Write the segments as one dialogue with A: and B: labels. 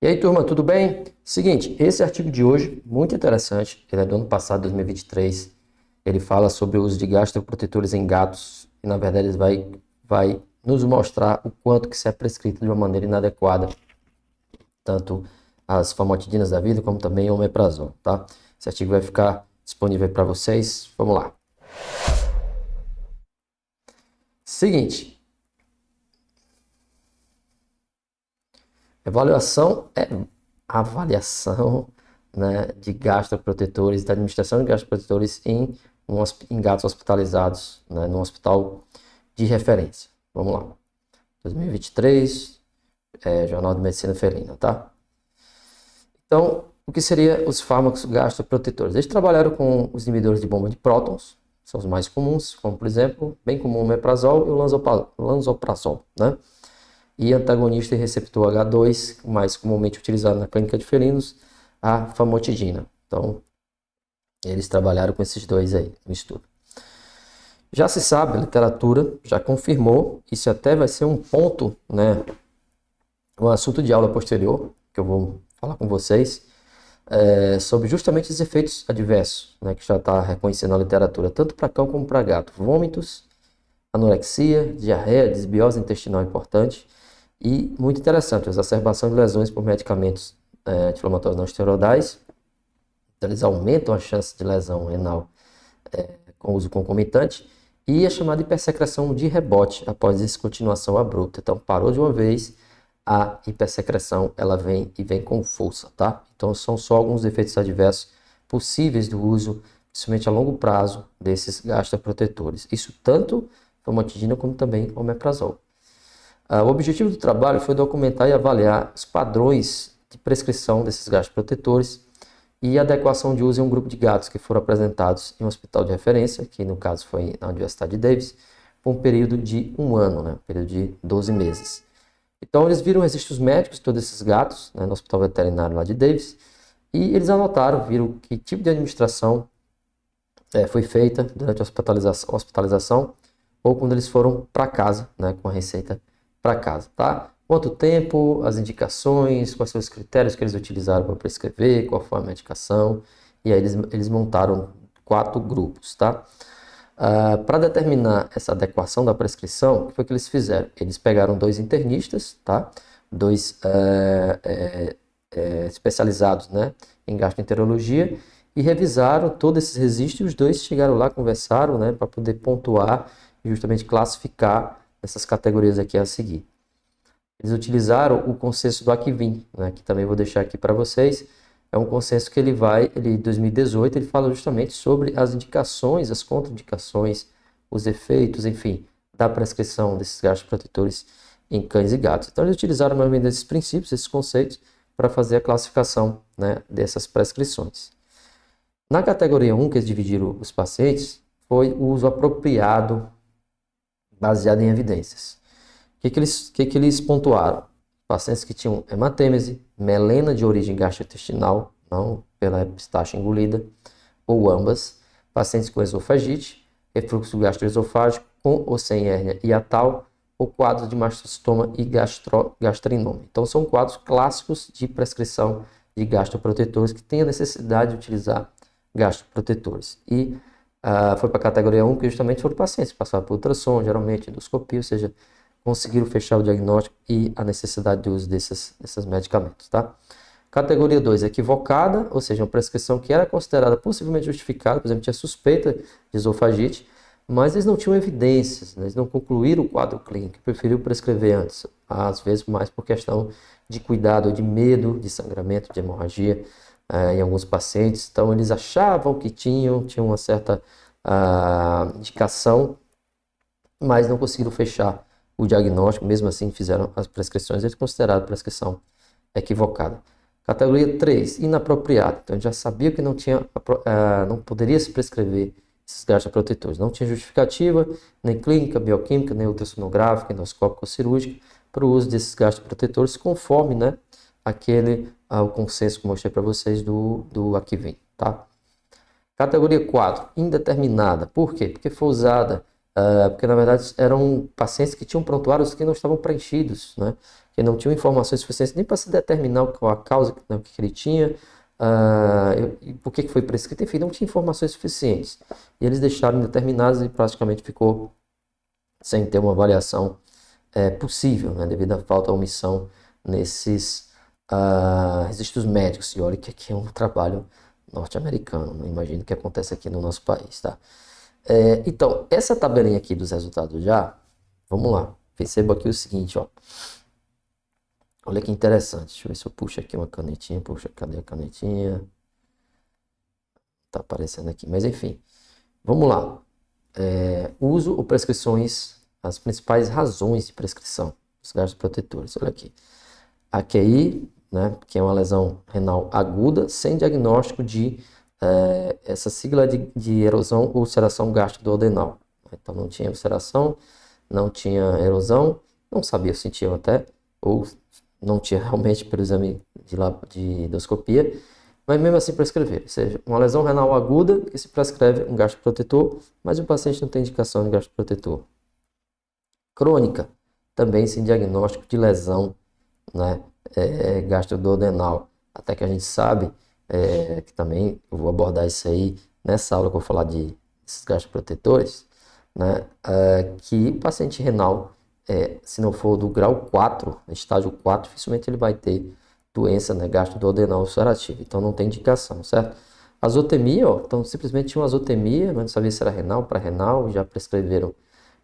A: E aí, turma, tudo bem? Seguinte, esse artigo de hoje, muito interessante, ele é do ano passado, 2023. Ele fala sobre o uso de gastroprotetores em gatos e, na verdade, ele vai nos mostrar o quanto que isso é prescrito de uma maneira inadequada, tanto as famotidina da vida, como também o omeprazol, tá? Esse artigo vai ficar disponível para vocês. Vamos lá. Seguinte, avaliação, né, de gastroprotetores, da administração de gastroprotetores em gatos hospitalizados, né, no hospital de referência. Vamos lá. 2023, Jornal de Medicina Felina, tá? Então, o que seriam os fármacos gastroprotetores? Eles trabalharam com os inibidores de bomba de prótons, são os mais comuns, como por exemplo, bem comum o omeprazol e o lansoprazol, né? E antagonista e receptor H2, mais comumente utilizado na clínica de felinos, a famotidina. Então, eles trabalharam com esses dois aí no estudo. Já se sabe, a literatura já confirmou, isso até vai ser um ponto, né, um assunto de aula posterior, que eu vou falar com vocês, sobre justamente os efeitos adversos, né, que já está reconhecendo na literatura, tanto para cão como para gato. Vômitos, anorexia, diarreia, desbiose intestinal importante. E muito interessante, a exacerbação de lesões por medicamentos anti-inflamatórios não esteroidais. Então, eles aumentam a chance de lesão renal com uso concomitante. E a chamada hipersecreção de rebote após descontinuação abrupta. Então, parou de uma vez, a hipersecreção ela vem com força, tá? Então, são só alguns efeitos adversos possíveis do uso, principalmente a longo prazo, desses gastroprotetores. Isso tanto famotidina como também omeprazol. O objetivo do trabalho foi documentar e avaliar os padrões de prescrição desses gastroprotetores e adequação de uso em um grupo de gatos que foram apresentados em um hospital de referência, que no caso foi na Universidade de Davis, por um período de 1 ano, né, um período de 12 meses. Então eles viram registros médicos de todos esses gatos, né, no hospital veterinário lá de Davis, e eles anotaram, viram que tipo de administração foi feita durante a hospitalização ou quando eles foram para casa, né, com a receita para casa, tá? Quanto tempo, as indicações, quais são os critérios que eles utilizaram para prescrever, qual foi a medicação, e aí eles montaram 4 grupos, tá? Para determinar essa adequação da prescrição, o que foi que eles fizeram? Eles pegaram 2 internistas, tá? 2 especializados, né, em gastroenterologia, e revisaram todos esses registros, e os 2 chegaram lá, conversaram, né, para poder pontuar e justamente classificar essas categorias aqui a seguir. Eles utilizaram o consenso do Akivin, né, que também vou deixar aqui para vocês. É um consenso que em 2018, ele fala justamente sobre as indicações, as contraindicações, os efeitos, enfim, da prescrição desses gastroprotetores em cães e gatos. Então, eles utilizaram mais ou menos esses princípios, esses conceitos, para fazer a classificação, né, dessas prescrições. Na categoria 1, que eles dividiram os pacientes, foi o uso apropriado baseado em evidências. O que eles pontuaram? Pacientes que tinham hematêmese, melena de origem gastrointestinal, não pela epistaxe engolida, ou ambas, pacientes com esofagite, refluxo gastroesofágico, com ou sem hérnia hiatal, ou quadros de mastocitoma e gastrinoma. Então, são quadros clássicos de prescrição de gastroprotetores que têm a necessidade de utilizar gastroprotetores. E foi para a categoria 1, que justamente foram pacientes que passaram por ultrassom, geralmente endoscopia, ou seja, conseguiram fechar o diagnóstico e a necessidade de uso desses medicamentos, tá? Categoria 2, equivocada, ou seja, uma prescrição que era considerada possivelmente justificada, por exemplo, tinha suspeita de esofagite, mas eles não tinham evidências, né? Eles não concluíram o quadro clínico, preferiu prescrever antes, às vezes mais por questão de cuidado, de medo de sangramento, de hemorragia, em alguns pacientes. Então, eles achavam que tinham uma certa indicação, mas não conseguiram fechar o diagnóstico, mesmo assim fizeram as prescrições, eles consideraram a prescrição equivocada. Categoria 3, inapropriada. Então, a gente já sabia que não poderia se prescrever esses gastroprotetores. Não tinha justificativa, nem clínica, bioquímica, nem ultrassonográfica, endoscópica ou cirúrgica, para o uso desses gastroprotetores, conforme, né, o consenso que eu mostrei para vocês do Akivin, tá? Categoria 4, indeterminada. Por quê? Porque foi usada Porque na verdade eram pacientes que tinham prontuários que não estavam preenchidos, né? Que não tinham informações suficientes nem para se determinar qual a causa, né, o que ele tinha, e por que foi prescrito, enfim, não tinha informações suficientes. E eles deixaram indeterminados e praticamente ficou sem ter uma avaliação possível, né, devido à falta ou omissão nesses registros médicos. E olha que aqui é um trabalho norte-americano, não imagino que acontece aqui no nosso país, tá? Então, essa tabelinha aqui dos resultados já, vamos lá, perceba aqui o seguinte, ó. Olha que interessante, deixa eu ver se eu puxo aqui uma canetinha, puxa, cadê a canetinha? Tá aparecendo aqui, mas enfim, vamos lá. Uso ou prescrições, as principais razões de prescrição dos gastroprotetores, olha aqui. A QI, né, que é uma lesão renal aguda, sem diagnóstico de essa sigla de erosão ou ulceração gastroduodenal. Então não tinha ulceração, não tinha erosão, não sabia, sentia até, ou não tinha realmente pelo exame de endoscopia, mas mesmo assim prescrever. Ou seja, uma lesão renal aguda que se prescreve um gastroprotetor, mas o paciente não tem indicação de gastroprotetor. Crônica, também sem diagnóstico de lesão, né, gastroduodenal. Até que a gente sabe que também eu vou abordar isso aí nessa aula que eu vou falar desses gastroprotetores, né, que o paciente renal, se não for do grau 4, estágio 4, dificilmente ele vai ter doença, né, gastroduodenal ulcerativa. Então não tem indicação, certo? Azotemia, ó, então simplesmente tinha uma azotemia, mas não sabia se era renal, pré-renal, já prescreveram,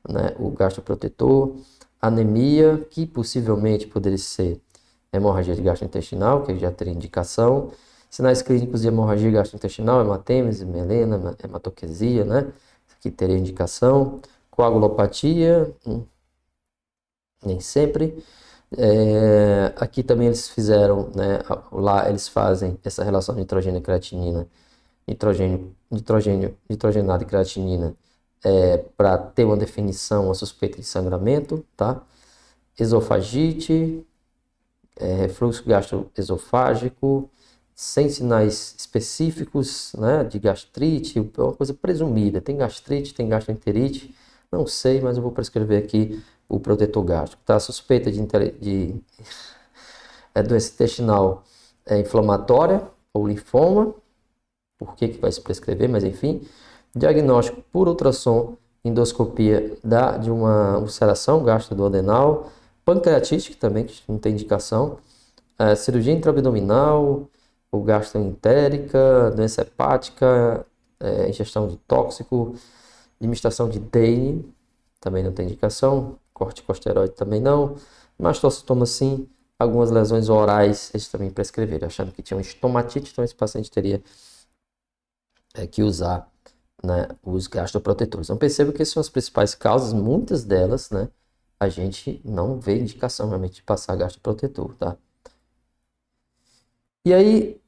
A: né, o gastroprotetor. Anemia, que possivelmente poderia ser hemorragia de gastrointestinal, que já teria indicação. Sinais clínicos de hemorragia gastrointestinal, hematêmese, melena, hematoquesia, né? Isso aqui teria indicação. Coagulopatia, nem sempre. Aqui também eles fizeram, né? Lá eles fazem essa relação de nitrogênio e creatinina, nitrogenado e creatinina, para ter uma definição, uma suspeita de sangramento, tá? Esofagite, refluxo gastroesofágico, sem sinais específicos, né, de gastrite, é uma coisa presumida. Tem gastrite, tem gastroenterite, não sei, mas eu vou prescrever aqui o protetor gástrico. Tá? Suspeita de doença intestinal inflamatória ou linfoma, por que vai se prescrever, mas enfim. Diagnóstico por ultrassom, endoscopia de uma ulceração gastroduodenal, pancreatite, que também não tem indicação, cirurgia intraabdominal, ou gastroentérica, doença hepática, ingestão de tóxico, administração de DANE, também não tem indicação, corticosteroide também não, mastocitoma sim, algumas lesões orais eles também prescreveram, achando que tinha uma estomatite, então esse paciente teria que usar, né, os gastroprotetores. Então perceba que essas são as principais causas, muitas delas, né, a gente não vê indicação realmente de passar gastroprotetor, tá? E aí,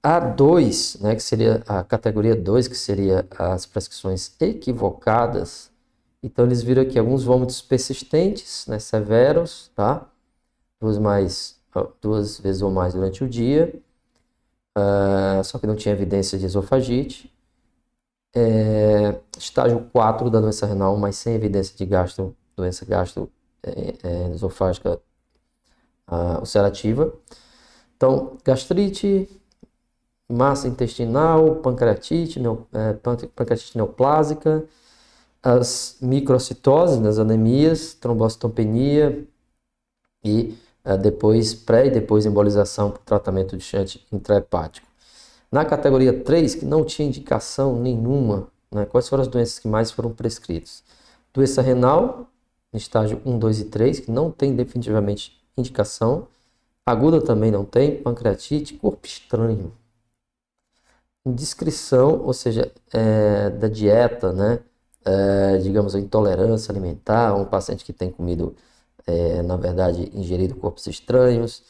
A: a 2, né, que seria a categoria 2, que seria as prescrições equivocadas. Então eles viram aqui alguns vômitos persistentes, né, severos, tá? Duas vezes ou mais durante o dia, só que não tinha evidência de esofagite. Estágio 4 da doença renal, mas sem evidência de doença esofágica ulcerativa. Então, gastrite, massa intestinal, pancreatite neoplásica, as microcitoses, as anemias, trombocitopenia e pré e depois embolização por tratamento de shunt intrahepático. Na categoria 3, que não tinha indicação nenhuma, né, quais foram as doenças que mais foram prescritas? Doença renal, no estágio 1, 2 e 3, que não tem definitivamente indicação. Aguda também não tem, pancreatite, corpo estranho. Indiscrição, ou seja, da dieta, né? Digamos, a intolerância alimentar, um paciente que tem comido, na verdade, ingerido corpos estranhos,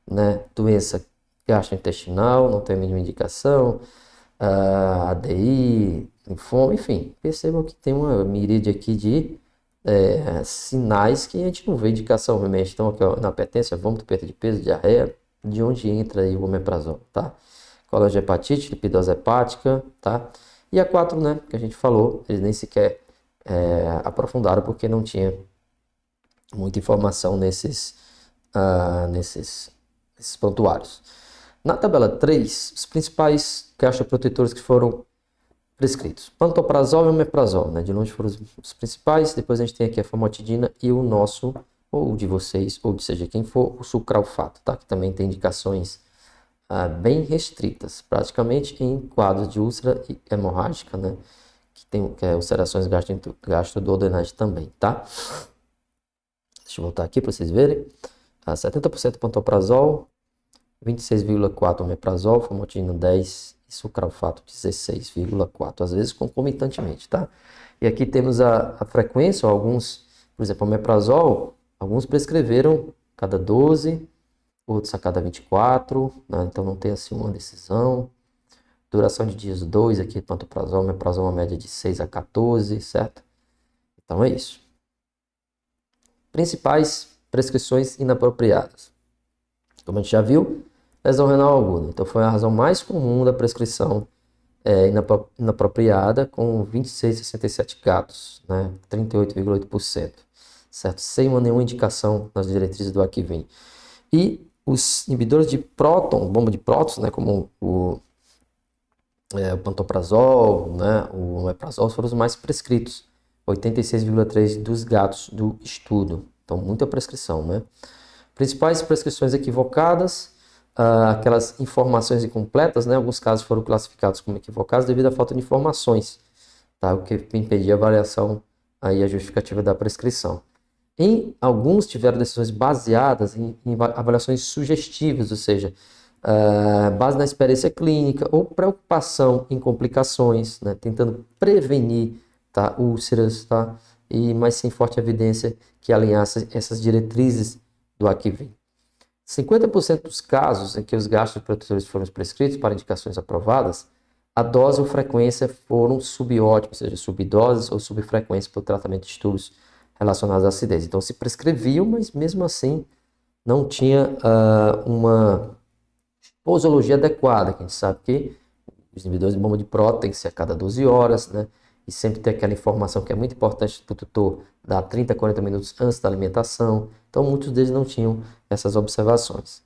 A: né? Doença gastrointestinal, não tem a mínima indicação, ADI, linfoma, enfim, percebam que tem uma miríade aqui de sinais que a gente não vê indicação, obviamente. Então, aqui, ó, na apetência, vômito, perda de peso, diarreia, de onde entra aí o omeprazol, tá? Colangiohepatite, lipidose hepática, tá? E a 4, né, que a gente falou, eles nem sequer aprofundaram porque não tinha muita informação nesses prontuários. Na tabela 3, os principais gastroprotetores que foram prescritos. Pantoprazol e omeprazol, né? De longe foram os principais. Depois a gente tem aqui a famotidina e o nosso, ou de vocês, ou de seja quem for, o sucralfato, tá? Que também tem indicações bem restritas, praticamente em quadros de úlcera hemorrágica, né? Que é ulcerações gastroduodenais também, tá? Deixa eu voltar aqui para vocês verem. 70% pantoprazol, 26,4% omeprazol, famotidina 10% e sucralfato 16,4%, às vezes concomitantemente, tá? E aqui temos a frequência, alguns, por exemplo, omeprazol, alguns prescreveram cada 12, outros a cada 24, né? Então não tem assim uma decisão. Duração de dias 2 aqui, pantoprazol, omeprazol, uma média de 6 a 14, certo? Então é isso. Principais prescrições inapropriadas. Como a gente já viu, lesão renal aguda. Então foi a razão mais comum da prescrição inapropriada, com 26,67 casos, né? 38,8%, certo? Sem nenhuma indicação nas diretrizes do Aquivem. E os inibidores de próton, bomba de prótons, né? Como o pantoprazol, né? O omeprazol foram os mais prescritos, 86,3% dos gatos do estudo. Então, muita prescrição, né? Principais prescrições equivocadas, aquelas informações incompletas, né? Alguns casos foram classificados como equivocados devido à falta de informações, tá? O que impedia a avaliação e a justificativa da prescrição. Em alguns tiveram decisões baseadas em avaliações sugestivas, ou seja, base na experiência clínica ou preocupação em complicações, né? Tentando prevenir, tá? Úlceras, tá? Mas sem forte evidência que alinhasse essas diretrizes do Aquivem. 50% dos casos em que os gastroprotetores foram prescritos para indicações aprovadas, a dose ou frequência foram subótimas, ou seja, subdoses ou subfrequência para o tratamento de distúrbios relacionados à acidez. Então se prescreviam, mas mesmo assim não tinha uma posologia adequada, que a gente sabe que os inibidores de bomba de próton tem que ser a cada 12 horas, né? E sempre ter aquela informação que é muito importante para o tutor dar 30 a 40 minutos antes da alimentação. Então, muitos deles não tinham essas observações.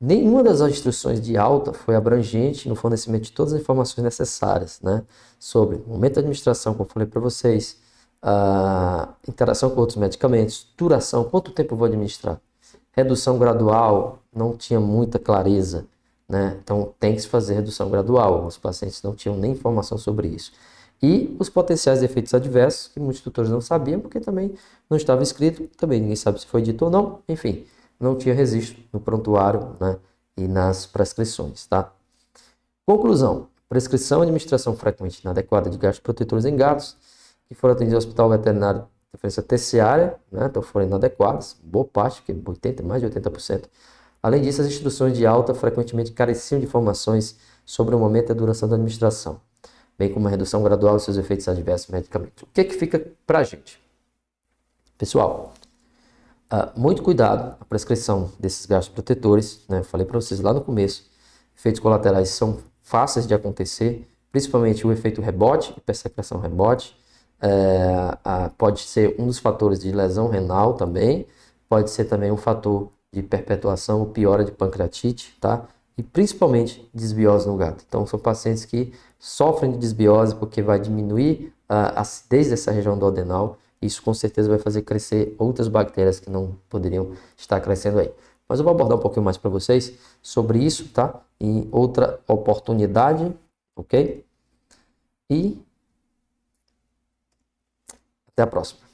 A: Nenhuma das instruções de alta foi abrangente no fornecimento de todas as informações necessárias, né? Sobre o momento da administração, como eu falei para vocês, a interação com outros medicamentos, duração, quanto tempo eu vou administrar. Redução gradual, não tinha muita clareza, né? Então, tem que se fazer redução gradual. Os pacientes não tinham nem informação sobre isso. E os potenciais efeitos adversos, que muitos tutores não sabiam, porque também não estava escrito, também ninguém sabe se foi dito ou não, enfim, não tinha registro no prontuário, né, e nas prescrições, tá? Conclusão: prescrição e administração frequente inadequada de gastroprotetores em gatos que foram atendidos no hospital veterinário de referência terciária, né, então foram inadequadas, boa parte, porque mais de 80%. Além disso, as instruções de alta frequentemente careciam de informações sobre o momento e a duração da administração, bem como a redução gradual dos seus efeitos adversos do medicamento. O que fica para a gente? Pessoal, muito cuidado na prescrição desses gastroprotetores, né? Eu falei para vocês lá no começo, efeitos colaterais são fáceis de acontecer, principalmente o efeito rebote, hipersecreção rebote, pode ser um dos fatores de lesão renal também, pode ser também um fator de perpetuação ou piora de pancreatite, tá? E principalmente desbiose no gato. Então, são pacientes que sofrem de desbiose porque vai diminuir a acidez dessa região do duodenal. Isso com certeza vai fazer crescer outras bactérias que não poderiam estar crescendo aí. Mas eu vou abordar um pouquinho mais para vocês sobre isso, tá? Em outra oportunidade, ok? E até a próxima.